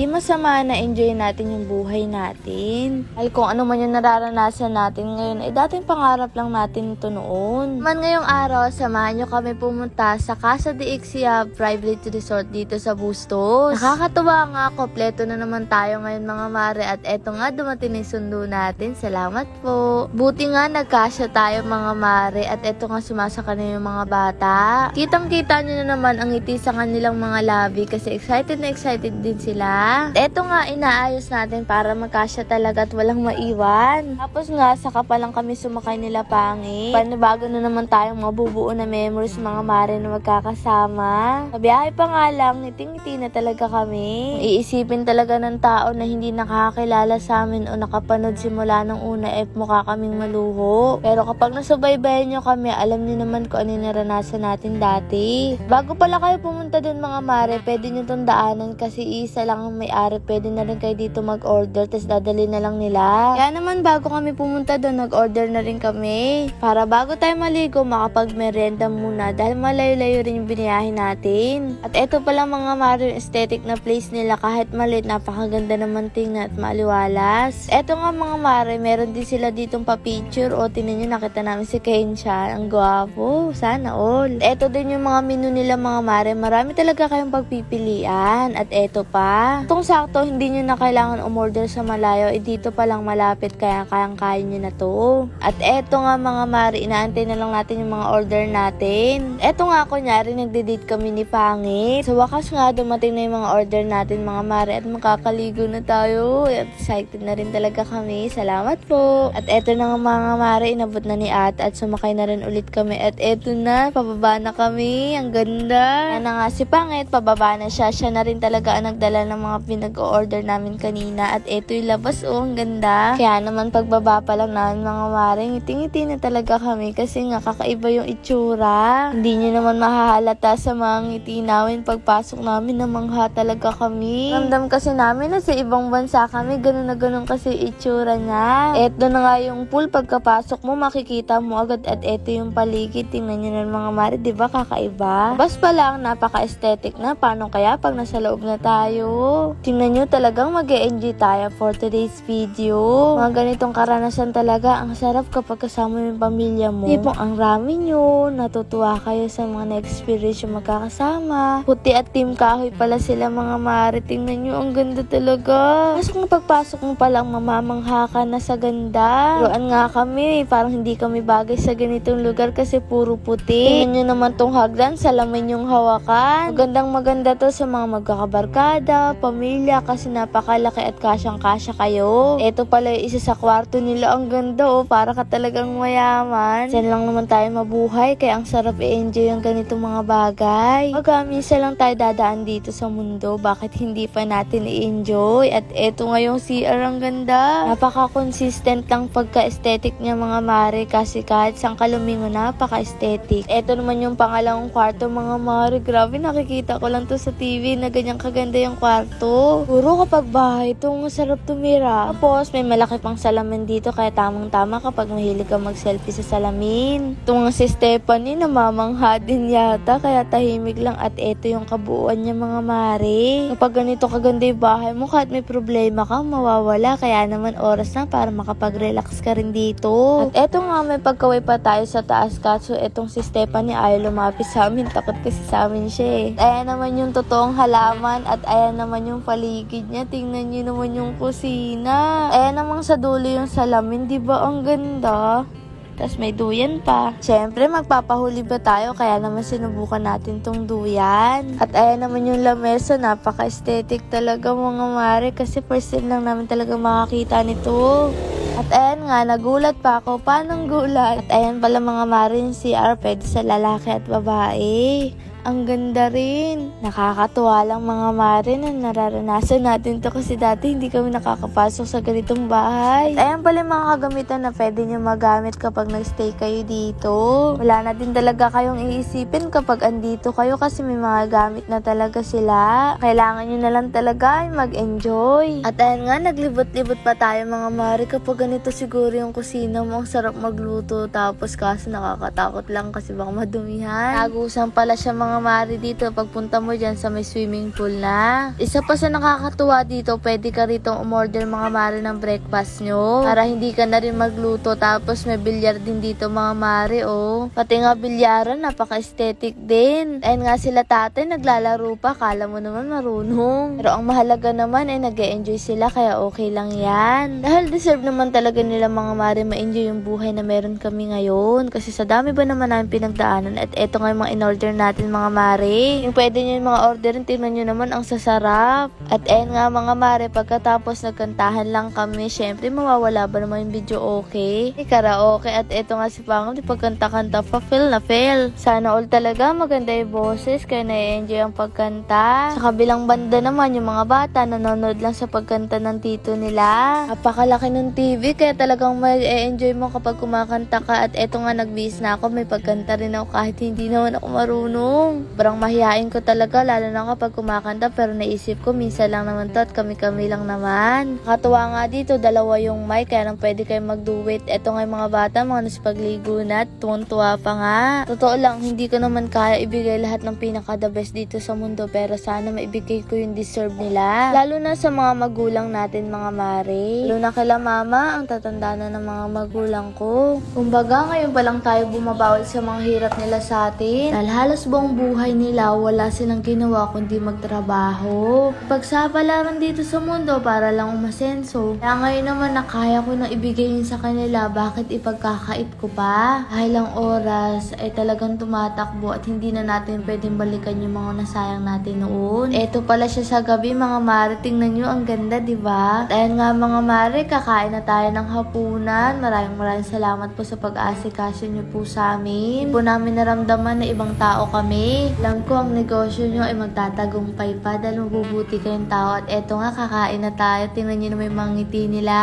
Hindi masama na enjoy natin yung buhay natin. Dahil kung ano man yung nararanasan natin ngayon, ay dating pangarap lang natin ito noon. Man ngayong araw, samahan nyo kami pumunta sa Casa de Ixia Private Resort dito sa Bustos. Nakakatuwa nga, kompleto na naman tayo ngayon mga mare, at eto nga dumating na yung sundo natin. Salamat po. Buti nga nagkasya tayo mga mare, at eto nga sumasaka na yung mga bata. Kitang-kita nyo na naman ang ngiti sa kanilang mga labi kasi excited na excited din sila. Eto nga inaayos natin para magkasya talaga at walang maiwan. Tapos nga saka pa lang kami sumakay nila pangit. Panibago na naman tayong mabubuo na memories mga mare na magkakasama. Sa biyahe pa nga lang, ngiting-ngiti na talaga kami. Iisipin talaga ng tao na hindi nakakakilala sa amin o nakapanood simula ng una mukha kaming maluho. Pero kapag nasubaybayan nyo kami, alam nyo naman kung ano yung naranasan natin dati. Bago pala kayo pumunta dun mga mare, pwede nyo itong daanan kasi isa lang ang may-ari. Pwede na rin kayo dito mag-order, tapos dadali na lang nila. Kaya naman bago kami pumunta dun, nag-order na rin kami. Para bago tayo maligo, makapag-merienda muna dahil malayo-layo rin yung biniyahin natin. At eto pala mga mare, yung aesthetic na place nila, kahit maliit, napakaganda naman tingnan at maliwalas. Eto nga mga mare, meron din sila ditong pa-picture. O tinan nyo, nakita namin si Kensha. Ang gwapo, sana all. Eto din yung mga menu nila mga mare, marami talaga kayong pagpipilian. At eto pa, itong sakto, hindi nyo na kailangan umorder sa malayo, dito pa lang malapit, kaya kayang-kaya nyo na to. At eto nga mga mare, inaantay na lang natin yung mga order natin. Eto nga, kunyari nagde-date kami ni Pangit. Sa wakas nga, dumating na yung mga order natin mga mare, at makakaligo na tayo. At excited na rin talaga kami. Salamat po. At eto na nga mga mare, inabot na ni Ate at sumakay na rin ulit kami. At eto na, pababa na kami. Ang ganda. Yan na nga si Pangit, pababa na siya. Siya na rin talaga ang nagdala ng mga pinag-order namin kanina. At eto yung labas, ang ganda. Kaya naman pagbaba pa lang namin mga mare, ngiti-ngiti na talaga kami kasi nga kakaiba yung itsura. Hindi nyo naman mahahalata sa mga ngiti namin. Pagpasok namin, namangha talaga kami. Ramdam kasi namin na sa ibang bansa kami, ganun na ganun kasi itsura niya. Eto na nga yung pool, pagkapasok mo makikita mo agad, at eto yung paligid. Tingnan nyo na mga mare, diba kakaiba? Bas pa lang, napaka-aesthetic na. Paano kaya pag nasa loob na tayo? Tingnan nyo, talagang mag-e-enjoy tayo for today's video. Mga ganitong karanasan talaga, ang sarap kapag kasama yung pamilya mo. Tipong ang rami nyo, natutuwa kayo sa mga na-experience yung magkakasama. Puti at team kahoy pala sila mga mare. Tingnan nyo, ang ganda talaga. Pagpasok mo palang mamamangha ka na sa ganda. Turuan nga kami, parang hindi kami bagay sa ganitong lugar kasi puro puti. Tingnan nyo naman tong hagdan, salamin yung hawakan. Maganda to sa mga magkakabarkada, pamilya, kasi napakalaki at kasyang-kasya kayo. Ito pala yung isa sa kwarto nila, ang ganda para ka talagang mayaman. Diyan lang naman tayo mabuhay, kaya ang sarap i-enjoy yung ganitong mga bagay. Minsan lang tayo dadaan dito sa mundo, bakit hindi pa natin i-enjoy? At eto nga yung CR, ang ganda. Napaka-consistent lang pagka-aesthetic niya mga mare, kasi kahit sang kalumingo, napaka-aesthetic. Eto naman yung pangalawang kwarto mga mare, grabe, nakikita ko lang to sa TV na ganyang kaganda yung kwarto. Puro kapag bahay itong sarap tumira. Tapos may malaki pang salamin dito, kaya tamang-tama kapag mahilig ka mag-selfie sa salamin. Itong si Stephanie, namamangha din yata, kaya tahimik lang. At eto yung kabuuan niya mga mare. Kapag ganito kaganda yung bahay mo, kahit may problema ka, mawawala. Kaya naman oras na para makapag-relax ka rin dito. At eto nga, may pagkaway pa tayo sa taas, kaso etong si Stephanie ayaw lumapit sa amin, takot kasi sa amin siya Ayan naman yung totoong halaman, at ayan naman yung paligid niya. Tingnan nyo naman yung kusina. Ayan namang sa dulo yung salamin, diba ang ganda? Tapos may duyan pa. Siyempre, magpapahuli ba tayo? Kaya naman sinubukan natin tong duyan. At ayan naman yung lamesa. Napaka-aesthetic talaga mga mare. Kasi first time lang namin talaga makakita nito. At ayan nga, nagulat pa ako. Paanong gulat? At ayan pala mga mare, yung CR pwede sa lalaki at babae. Ang ganda rin. Nakakatuwa lang mga mare na nararanasan natin to kasi dati hindi kami nakakapasok sa ganitong bahay. At ayan pala mga kagamitan na pwede nyo magamit kapag nagstay kayo dito. Wala na din talaga kayong iisipin kapag andito kayo kasi may mga gamit na talaga sila. Kailangan nyo na lang talaga mag-enjoy. At ayan nga, naglibot-libot pa tayo mga mare. Kapag ganito siguro yung kusina mo, ang sarap magluto. Tapos kaso nakakatakot lang kasi baka madumihan. Nagusan pala siya mga mga mare dito pagpunta mo dyan sa may swimming pool na. Isa pa sa nakakatuwa dito, pwede ka rito umorder mga mare ng breakfast nyo. Para hindi ka na rin magluto. Tapos may bilyar din dito mga mare oh. Pati nga bilyaran, napaka-aesthetic din. Ayun nga sila tatay, naglalaro pa. Kala mo naman marunong. Pero ang mahalaga naman ay nag-e-enjoy sila kaya okay lang yan. Dahil deserve naman talaga nila mga mare ma-enjoy yung buhay na meron kami ngayon. Kasi sa dami ba naman namin pinagdaanan at eto nga yung mga in-order natin mga mare. Yung pwede nyo yung mga orderin, tingnan nyo naman ang sasarap. At ayun nga mga mare, pagkatapos nagkantahan lang kami, syempre mawawala ba naman yung video okay? Karaoke at eto nga si Pangam, di pagkanta-kanta pa, fail na fail. Sana all talaga maganda yung boses kaya na-enjoy ang pagkanta. Sa kabilang banda naman yung mga bata nanonood lang sa pagkanta ng tito nila. Napakalaki ng TV kaya talagang mag-e-enjoy mo kapag kumakanta ka. At eto nga nagbihis na ako, may pagkanta rin ako kahit hindi naman ako marunong. Parang mahihain ko talaga lalo na kapag kumakanta, pero naisip ko minsan lang naman to at kami-kami lang naman. Nakatuwa nga dito, dalawa yung mic kaya nang pwede kayo mag-duet. Eto nga yung mga bata, mga nasipagligo na at tuwan-tuwa pa nga. Totoo lang, hindi ko naman kaya ibigay lahat ng pinaka-the best dito sa mundo, pero sana maibigay ko yung deserve nila. Lalo na sa mga magulang natin mga mare. Lalo na kila mama, ang tatanda na ng mga magulang ko. Kumbaga ngayon pa lang tayo bumabawal sa mga hirap nila sa atin. Dahil halos buong buhay nila wala silang ginawa kundi magtrabaho. Pagsapalaran dito sa mundo para lang umasenso. Kaya ngayon naman na kaya ko nang ibigay yun sa kanila, bakit ipagkakait ko pa? Dahil ang oras ay talagang tumatakbo at hindi na natin pwedeng balikan yung mga nasayang natin noon. Eto pala siya sa gabi mga mare, tingnan nyo ang ganda diba? At ayun nga mga mare, kakain na tayo ng hapunan. Maraming salamat po sa pag-aasikaso nyo po sa amin. Hindi po namin naramdaman na ibang tao kami. Alam ko ang negosyo nyo ay magtatagumpay pa dahil mabubuti kayong tao. At eto nga, kakain na tayo. Tingnan nyo na may mga ngiti nila.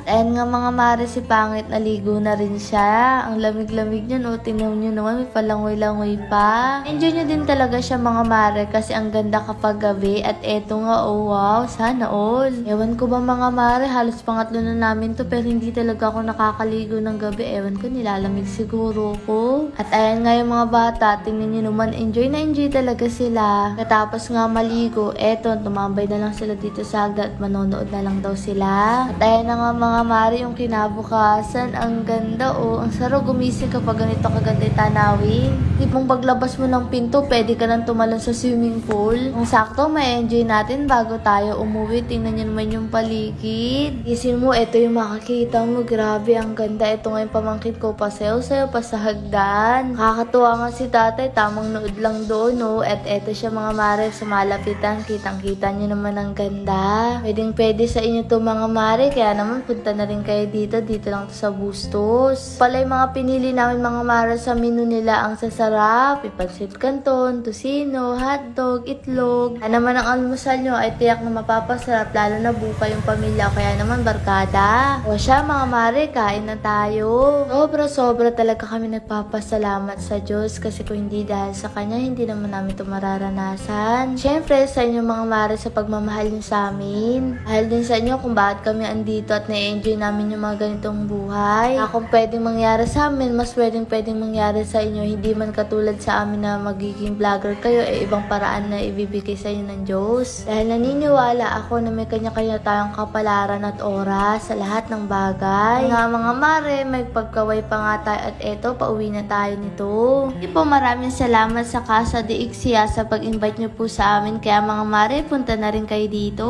Ayan nga mga mare, si Pangit naligo na rin siya. Ang lamig-lamig nyo, no? Tingnan nyo naman, may palangoy-langoy pa. Enjoy nyo din talaga siya mga mare kasi ang ganda kapag gabi. At eto nga, oh wow, sana all. Ewan ko ba mga mare, halos pangatlo na namin to pero hindi talaga ako nakakaligo ng gabi. Ewan ko, nilalamig siguro ko. At ayan nga yung mga bata, tingnan nyo naman, enjoy na enjoy talaga sila. Katapos nga maligo, eto, tumambay na lang sila dito sa agda at manonood na lang daw sila. At ayan na nga mga mare, yung kinabukasan, ang ganda oh. Ang sarap gumising kapag ganito kaganda yung tanawin. Tipong paglabas mo ng pinto, pwede ka nang tumalon sa swimming pool. Kung sakto, may enjoy natin bago tayo umuwi. Tingnan nyo naman yung paligid. Isip mo, eto yung makakita mo. Grabe, ang ganda. Ito nga yung pamangkin ko, pasayaw-sayaw pa sa hagdan. Nakakatuwa nga si tatay, tamang nood lang doon no. At eto siya mga mare, sa malapitan. Kitang-kita nyo naman ang ganda. Pwedeng-pwede sa inyo to mga mare. Kaya naman, punta na rin kayo dito. Dito lang to sa Bustos. Pala yung mga pinili namin mga mare sa menu nila ang sasarap. Ipansit canton, tosino, hotdog, itlog. Kaya naman ang almusal nyo ay tiyak na mapapasarap. Lalo na buka yung pamilya. Kaya naman barkada. O siya mga mare, kain na tayo. Sobra talaga kami nagpapasalamat sa Diyos. Kasi kung hindi dahil sa Kanya, hindi naman namin ito mararanasan. Siyempre sa inyo mga mare sa pagmamahal nyo sa amin. Dahil din sa inyo kung bakit kami andito at na-enjoy namin yung mga ganitong buhay. Kung pwedeng mangyari sa amin, mas pwedeng mangyari sa inyo. Hindi man katulad sa amin na magiging vlogger kayo, ibang paraan na ibibigay sa inyo ng Diyos. Dahil naniniwala ako na may kanya-kanya tayong kapalaran at oras sa lahat ng bagay. Nga mga mare, may pagkaway pa nga tayo at eto, pauwi na tayo nito. Hindi po, maraming salamat sa Casa de Ixia sa pag-invite nyo po sa amin. Kaya mga mare, punta na rin kayo dito.